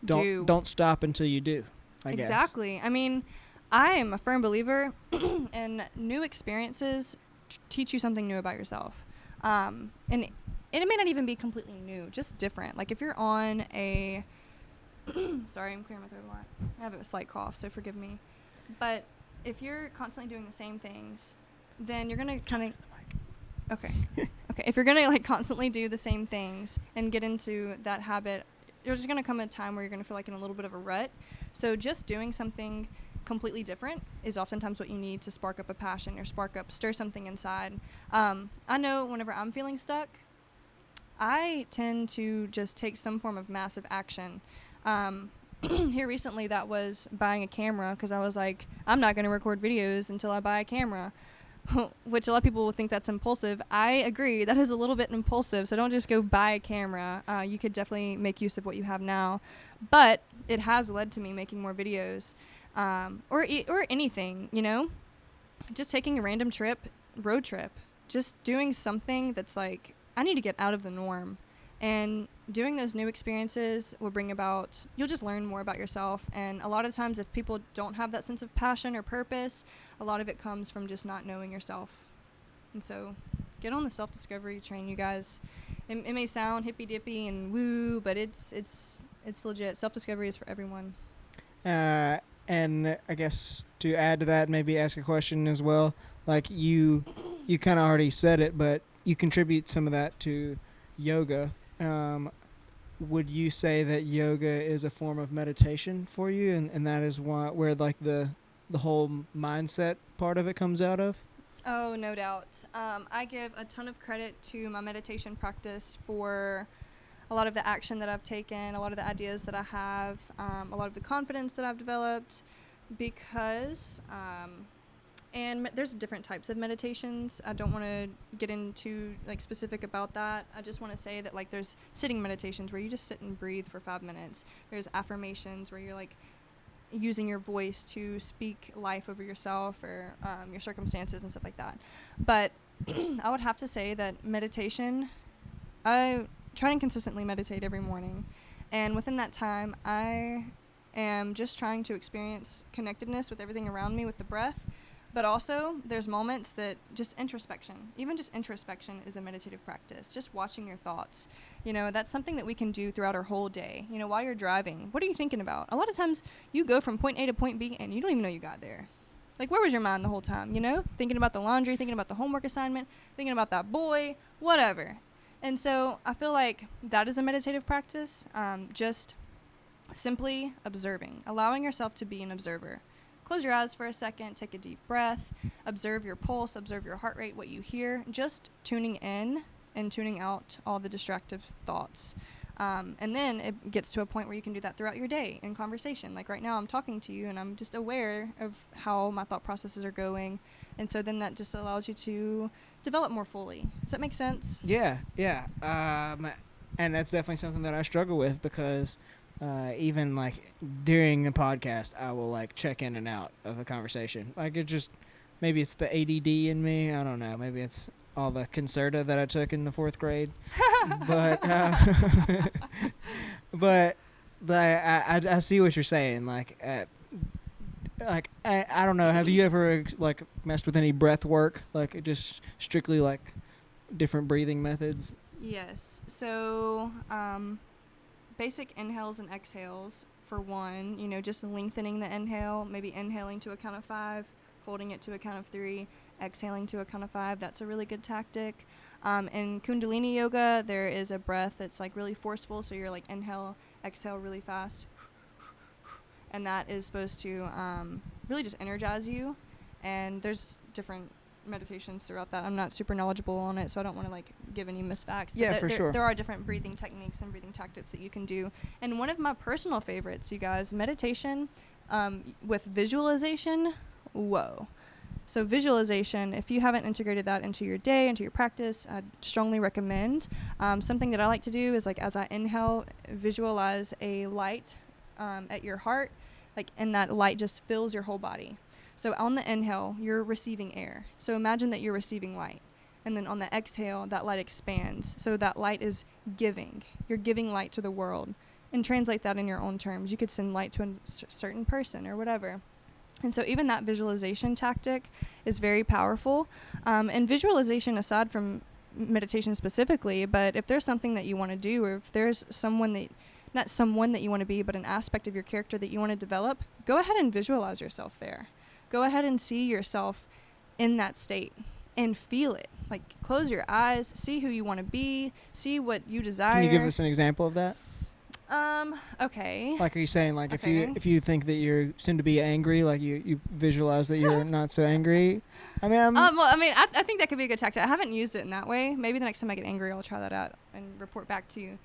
don't stop until you do, I guess. Exactly. I mean, I am a firm believer in new experiences teach you something new about yourself. And it may not even be completely new, just different. Like if you're on a sorry, I'm clearing my throat a lot. I have a slight cough, so forgive me. But if you're constantly doing the same things, then you're going to kind of Okay. If you're going to constantly do the same things and get into that habit, there's just going to come a time where you're going to feel like in a little bit of a rut. So just doing something completely different is oftentimes what you need to spark up a passion or stir something inside. I know whenever I'm feeling stuck, I tend to just take some form of massive action. Here recently, that was buying a camera, because I was like, I'm not going to record videos until I buy a camera. Which a lot of people will think that's impulsive. I agree, that is a little bit impulsive, so don't just go buy a camera. You could definitely make use of what you have now. But it has led to me making more videos, or anything, just taking a random road trip, just doing something that's like, I need to get out of the norm. And doing those new experiences will bring about, you'll just learn more about yourself. And a lot of times if people don't have that sense of passion or purpose, a lot of it comes from just not knowing yourself. And so get on the self-discovery train, you guys. It may sound hippy-dippy and woo, but it's legit. Self-discovery is for everyone. And I guess to add to that, maybe ask a question as well. Like you kind of already said it, but you contribute some of that to yoga. Would you say that yoga is a form of meditation for you, and that is where like the whole mindset part of it comes out of? Oh, no doubt. I give a ton of credit to my meditation practice for a lot of the action that I've taken, a lot of the ideas that I have, a lot of the confidence that I've developed, because and there's different types of meditations. I don't want to get into specific about that. I just want to say that there's sitting meditations where you just sit and breathe for 5 minutes. There's affirmations where you're using your voice to speak life over yourself or your circumstances and stuff like that. But I would have to say that meditation, I try and consistently meditate every morning. And within that time, I am just trying to experience connectedness with everything around me with the breath. But also, there's moments that just introspection, even just introspection is a meditative practice. Just watching your thoughts. That's something that we can do throughout our whole day. While you're driving, what are you thinking about? A lot of times you go from point A to point B and you don't even know you got there. Where was your mind the whole time? Thinking about the laundry, thinking about the homework assignment, thinking about that boy, whatever. And so I feel like that is a meditative practice. Just Simply observing, allowing yourself to be an observer. Close your eyes for a second, take a deep breath, observe your pulse, observe your heart rate, what you hear, just tuning in and tuning out all the distractive thoughts. And then it gets to a point where you can do that throughout your day in conversation. Like right now I'm talking to you and I'm just aware of how my thought processes are going. And so then that just allows you to develop more fully. Does that make sense? Yeah. And that's definitely something that I struggle with because even like during the podcast, I will like check in and out of a conversation. Like maybe it's the ADD in me. I don't know. Maybe it's all the Concerta that I took in the 4th grade. But I see what you're saying. Like I don't know. Have you ever like messed with any breath work? Like just strictly like different breathing methods? Yes. So basic inhales and exhales for one, just lengthening the inhale, maybe inhaling to a count of 5, holding it to a count of 3, exhaling to a count of 5. That's a really good tactic. In Kundalini yoga, there is a breath that's like really forceful. So you're like inhale, exhale really fast. And that is supposed to really just energize you. And there's different meditations throughout that. I'm not super knowledgeable on it, so I don't want to like give any misfacts. Yeah, for sure. There are different breathing techniques and breathing tactics that you can do. And one of my personal favorites, you guys, meditation with visualization. Whoa. So visualization, if you haven't integrated that into your day, into your practice, I'd strongly recommend. Something that I like to do is like as I inhale, visualize a light at your heart, like, and that light just fills your whole body. So on the inhale, you're receiving air. So imagine that you're receiving light. And then on the exhale, that light expands. So that light is giving. You're giving light to the world. And translate that in your own terms. You could send light to a certain person or whatever. And so even that visualization tactic is very powerful. And visualization, aside from meditation specifically, but if there's something that you want to do, or if there's not someone that you want to be, but an aspect of your character that you want to develop, go ahead and visualize yourself there. Go ahead and see yourself in that state and feel it. Like close your eyes, see who you want to be, see what you desire. Can you give us an example of that? Okay. Like, are you saying like Okay. if you think that you're soon to be angry, like you visualize that you're not so angry? I mean, I think that could be a good tactic. I haven't used it in that way. Maybe the next time I get angry, I'll try that out and report back to you.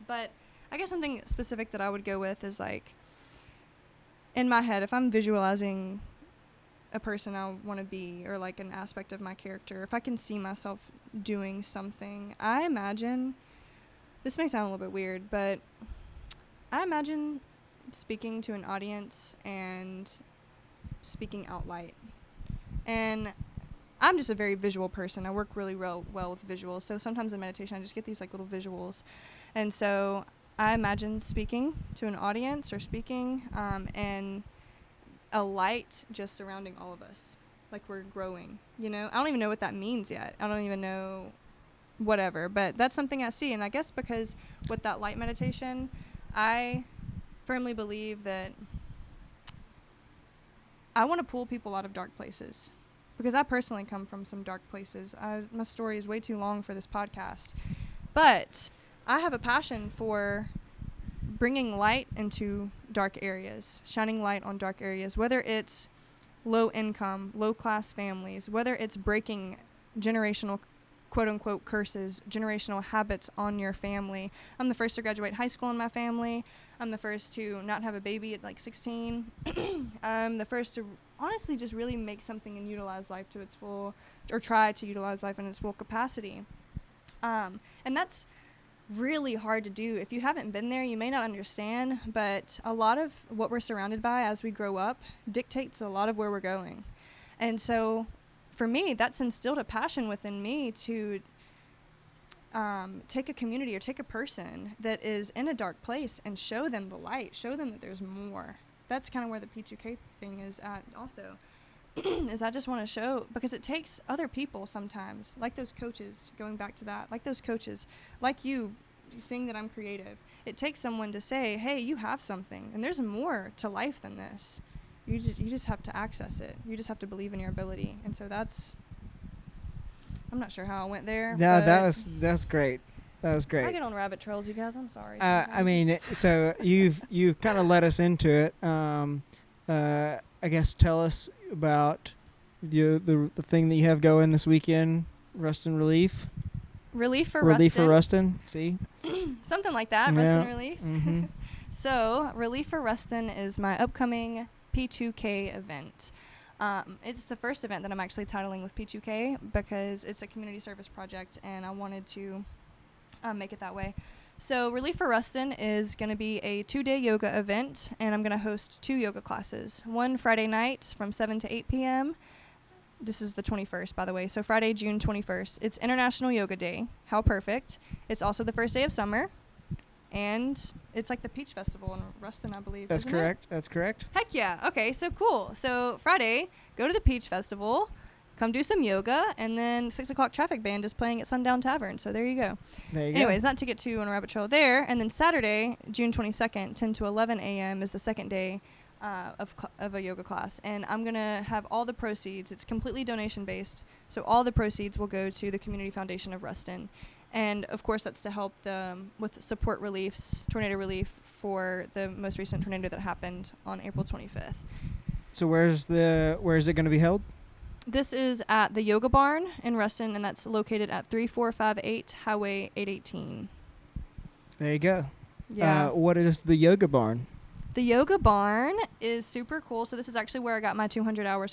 But I guess something specific that I would go with is like, in my head, if I'm visualizing a person I want to be or like an aspect of my character, if I can see myself doing something, I imagine, this may sound a little bit weird, but I imagine speaking to an audience and speaking out light. And I'm just a very visual person. I work really well with visuals. So sometimes in meditation, I just get these like little visuals. And so I imagine speaking to an audience or speaking and a light just surrounding all of us. Like we're growing, I don't even know what that means yet. I don't even know whatever, but that's something I see. And I guess because with that light meditation, I firmly believe that I want to pull people out of dark places. Because I personally come from some dark places. My story is way too long for this podcast. But I have a passion for bringing light into dark areas, shining light on dark areas, whether it's low income, low class families, whether it's breaking generational quote unquote curses, generational habits on your family. I'm the first to graduate high school in my family. I'm the first to not have a baby at like 16. I'm the first to honestly just really make something and utilize life to its full, or try to utilize life in its full capacity. And that's really hard to do. If you haven't been there, you may not understand, but a lot of what we're surrounded by as we grow up dictates a lot of where we're going. And so for me, that's instilled a passion within me to take a community or take a person that is in a dark place and show them the light, show them that there's more. That's kind of where the P2K thing is at also, is I just want to show, because it takes other people sometimes, like those coaches, going back to that, like those coaches, like you seeing that I'm creative. It takes someone to say, hey, you have something, and there's more to life than this. You just have to access it. You just have to believe in your ability. And so that's, I'm not sure how I went there. Yeah, that's great. That was great. I get on rabbit trails, you guys. I'm sorry. I mean, so you've kind of led us into it. I guess tell us about the thing that you have going this weekend, Ruston Relief. Relief for Ruston. See, something like that. Yeah. Ruston Relief. Mm-hmm. So Relief for Ruston is my upcoming P2K event. It's the first event that I'm actually titling with P2K because it's a community service project, and I wanted to make it that way. So Relief for Ruston is going to be a 2-day yoga event, and I'm going to host 2 yoga classes. One Friday night from 7 to 8 p.m. This is the 21st, by the way. So Friday, June 21st. It's International Yoga Day. How perfect. It's also the first day of summer, and it's like the Peach Festival in Ruston, I believe. That's isn't correct. it? That's correct. Heck yeah. Okay, so cool. So Friday, go to the Peach Festival, come do some yoga, and then 6 o'clock Traffic Band is playing at Sundown Tavern. So there you go. Anyways, not to get too on a rabbit trail there. And then Saturday, June 22nd, 10 to 11 a.m. is the second day of a yoga class. And I'm going to have all the proceeds. It's completely donation-based. So all the proceeds will go to the Community Foundation of Ruston. And, of course, that's to help with support reliefs, tornado relief for the most recent tornado that happened on April 25th. So where is it going to be held? This is at the Yoga Barn in Ruston, and that's located at 3458 Highway 818. There you go. Yeah. What is the Yoga Barn? The Yoga Barn is super cool. So this is actually where I got my 200-hour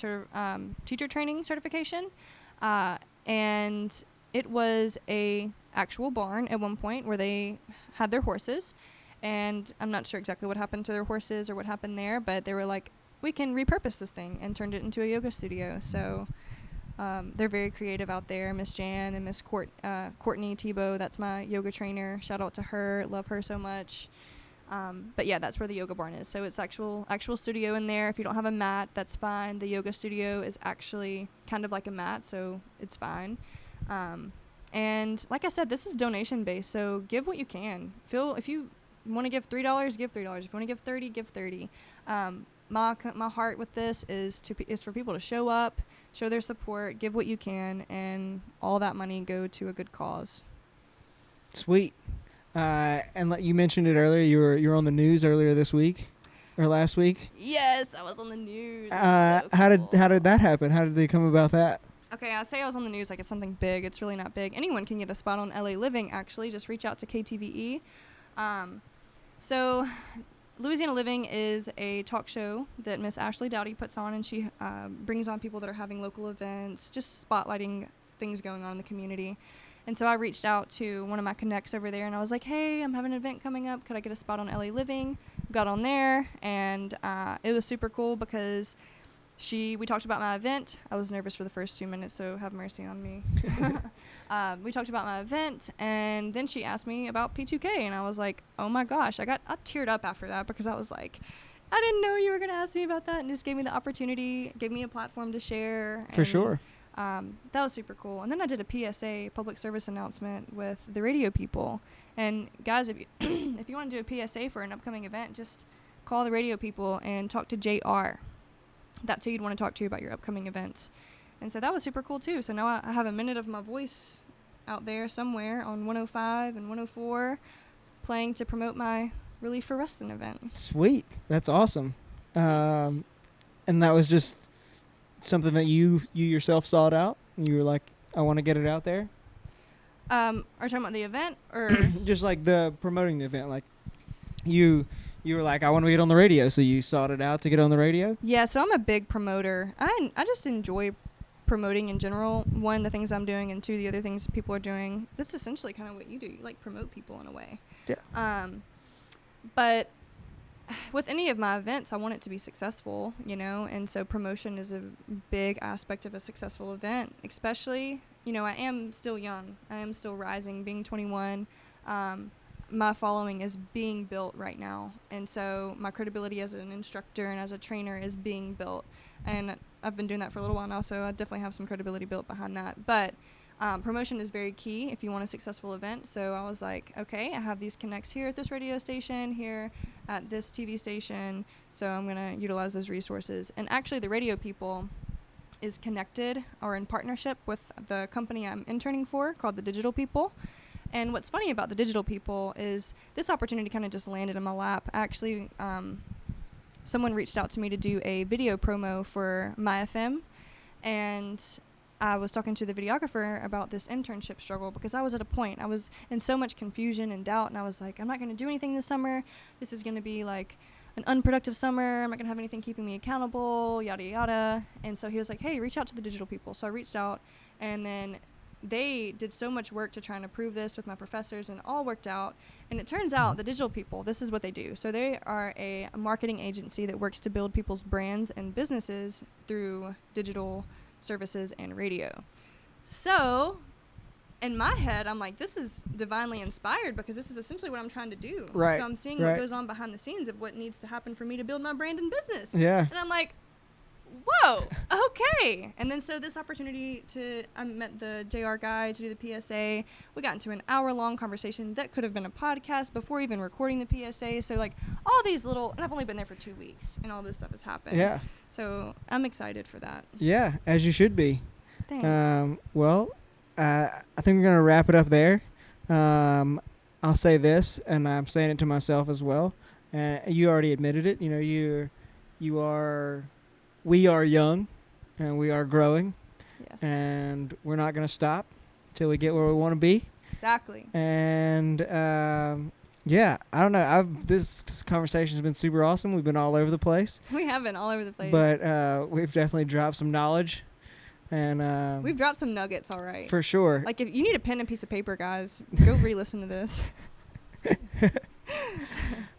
teacher training certification. And it was a actual barn at one point where they had their horses. And I'm not sure exactly what happened to their horses or what happened there, but they were like, we can repurpose this thing, and turned it into a yoga studio. So they're very creative out there. Miss Jan and Miss Courtney Tebow, that's my yoga trainer. Shout out to her. Love her so much. But yeah, that's where the Yoga Barn is. So it's actual studio in there. If you don't have a mat, that's fine. The yoga studio is actually kind of like a mat, so it's fine. And like I said, this is donation based, so give what you can. If you want to give $3, give $3. If you want to give $30, give $30. My heart with this is for people to show up, show their support, give what you can, and all that money go to a good cause. Sweet. And you mentioned it earlier. You were on the news earlier this week or last week. Yes, I was on the news. So how cool. did that happen? How did they come about that? Okay, I say I was on the news like it's something big. It's really not big. Anyone can get a spot on LA Living. Actually, just reach out to KTVE. So Louisiana Living is a talk show that Miss Ashley Dowdy puts on, and she brings on people that are having local events, just spotlighting things going on in the community. And so I reached out to one of my connects over there, and I was like, hey, I'm having an event coming up. Could I get a spot on LA Living? Got on there, and it was super cool because we talked about my event. I was nervous for the first 2 minutes, so have mercy on me. We talked about my event, and then she asked me about P2K, and I was like, oh my gosh. I teared up after that because I was like, I didn't know you were going to ask me about that, and just gave me the opportunity, gave me a platform to share. For sure. That was super cool. And then I did a PSA, public service announcement, with the radio people. And guys, if you if you want to do a PSA for an upcoming event, just call the radio people and talk to JR. That's who you'd want to talk to about your upcoming events. And so that was super cool too. So now I have a minute of my voice out there somewhere on 105 and 104 playing to promote my Relief for Ruston event. Sweet. That's awesome. And that was just something that you yourself sought out? You were like, I want to get it out there? Are you talking about the event? Or just like the promoting the event. Like you were like, I want to get on the radio, so you sought it out to get on the radio? Yeah, so I'm a big promoter. I just enjoy promoting in general. One, the things I'm doing, and two, the other things people are doing. That's essentially kind of what you do. You like promote people in a way. Yeah. But with any of my events, I want it to be successful, and so promotion is a big aspect of a successful event, especially, I am still young. I am still rising, being 21. My following is being built right now, and so my credibility as an instructor and as a trainer is being built, and I've been doing that for a little while now, so I definitely have some credibility built behind that. But promotion is very key if you want a successful event. So I was like, okay, I have these connects here at this radio station, here at this TV station, so I'm going to utilize those resources. And actually the radio people is connected or in partnership with the company I'm interning for called the Digital People. And what's funny about the digital people is this opportunity kind of just landed in my lap. Actually, someone reached out to me to do a video promo for my FM, and I was talking to the videographer about this internship struggle because I was at a point, I was in so much confusion and doubt, and I was like, I'm not going to do anything this summer. This is going to be like an unproductive summer. I'm not going to have anything keeping me accountable, yada, yada. And so he was like, hey, reach out to the digital people. So I reached out, and then they did so much work to try and approve this with my professors, and it all worked out. And it turns out the digital people, this is what they do. So they are a marketing agency that works to build people's brands and businesses through digital services and radio. So in my head, I'm like, this is divinely inspired because this is essentially what I'm trying to do. Right. So I'm seeing what goes on behind the scenes of what needs to happen for me to build my brand and business. Yeah. And I'm like, whoa, okay. And then so this opportunity I met the JR guy to do the PSA. We got into an hour-long conversation that could have been a podcast before even recording the PSA. So like all these little, and I've only been there for 2 weeks, and all this stuff has happened. Yeah. So I'm excited for that. Yeah, as you should be. Thanks. Well, I think we're going to wrap it up there. I'll say this, and I'm saying it to myself as well. You already admitted it. You know, we are young, and we are growing. Yes. And we're not going to stop until we get where we want to be. Exactly. And yeah, I don't know. This conversation has been super awesome. We've been all over the place. We have been all over the place. But we've definitely dropped some knowledge. And we've dropped some nuggets, all right. For sure. Like, if you need a pen and piece of paper, guys, go re-listen to this.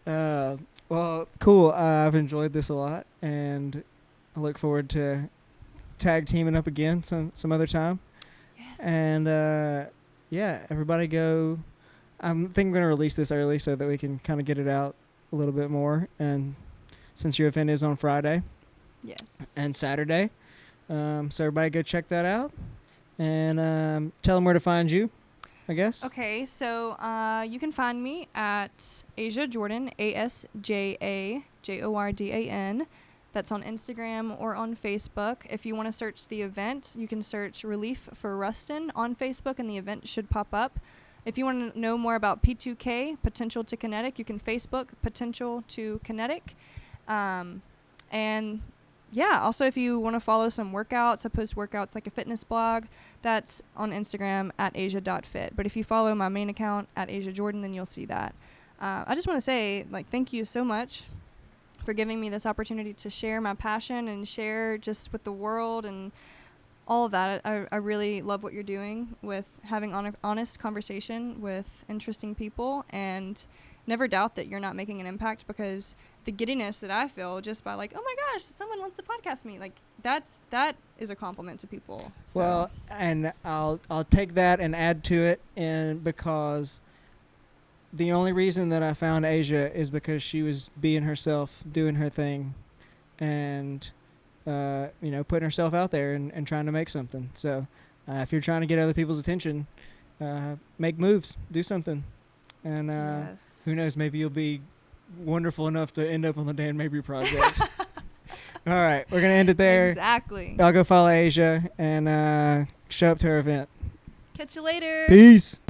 Well, cool. I've enjoyed this a lot, and I look forward to tag teaming up again some other time. Yes. And yeah, everybody go. I think I'm going to release this early so that we can kind of get it out a little bit more. And since your event is on Friday, yes, and Saturday, so everybody go check that out, and tell them where to find you, I guess. Okay, so you can find me at Asja Jordan, ASJA JORDAN. That's on Instagram or on Facebook. If you want to search the event, you can search Relief for Ruston on Facebook, and the event should pop up. If you want to know more about P2K, Potential to Kinetic, you can Facebook Potential to Kinetic. And yeah, also if you want to follow some workouts, I post workouts like a fitness blog. That's on Instagram at Asja.fit. But if you follow my main account at Asja Jordan, then you'll see that. I just want to say, like, thank you so much for giving me this opportunity to share my passion and share just with the world and all of that. I really love what you're doing with having honest conversation with interesting people, and never doubt that you're not making an impact, because the giddiness that I feel just by like, oh my gosh, someone wants to podcast me, like that is a compliment to people. So. Well, and I'll take that and add to it, and because the only reason that I found Asja is because she was being herself, doing her thing, and putting herself out there and trying to make something. So if you're trying to get other people's attention, make moves, do something. And yes. Who knows, maybe you'll be wonderful enough to end up on the Dan Mabry project. All right, we're going to end it there. Exactly. I'll go follow Asja and show up to her event. Catch you later. Peace.